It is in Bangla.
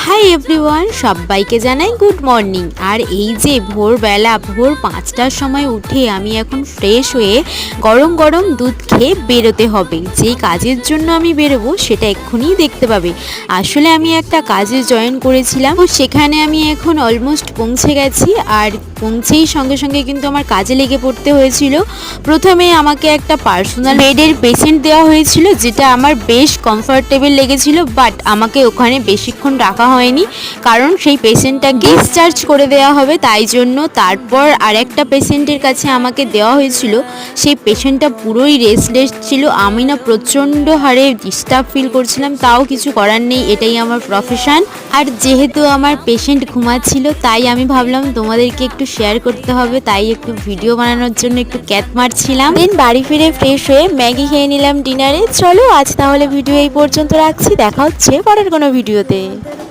হাই এভরিওয়ান, সবাইকে জানাই গুড মর্নিং। আর এই যে ভোরবেলা ভোর 5টার সময় উঠে আমি এখন ফ্রেশ হয়ে গরম গরম দুধ খেয়ে বেরোতে হবে। যেই কাজের জন্য আমি বেরোবো সেটা এক্ষুনি দেখতে পাবে। আসলে আমি একটা কাজে জয়েন করেছিলাম, তো সেখানে আমি এখন অলমোস্ট পৌঁছে গেছি। আর পৌঁছেই সঙ্গে সঙ্গে কিন্তু আমার কাজে লেগে পড়তে হয়েছিল। প্রথমে আমাকে একটা পার্সোনাল বেডের পেশেন্ট দেওয়া হয়েছিল, যেটা আমার বেশ কমফর্টেবল লেগেছিল, বাট আমাকে ওখানে বেশিক্ষণ রাখা হয়নি, কারণ সেই পেশেন্টটাকে ডিসচার্জ করে দেওয়া হবে, তাই জন্য। তারপর আরেকটা পেশেন্টের কাছে আমাকে দেওয়া হয়েছিল। সেই পেশেন্টটা পুরোই রেস্টলেস ছিল। আমি না প্রচণ্ড হারে ডিস্টার্ব ফিল করছিলাম, তাও কিছু করার নেই, এটাই আমার প্রফেশন। আর যেহেতু আমার পেশেন্ট ঘুমাচ্ছিল, তাই আমি ভাবলাম তোমাদেরকে একটু শেয়ার করতে হবে, তাই একটু ভিডিও বানানোর জন্য একটু ক্যাট মারছিলাম। দেন বাড়ি ফিরে ফ্রেশ হয়ে ম্যাগি খেয়ে নিলাম ডিনারে। চলো আজ তাহলে ভিডিও এই পর্যন্ত রাখছি, দেখা হচ্ছে পরের কোনো ভিডিওতে।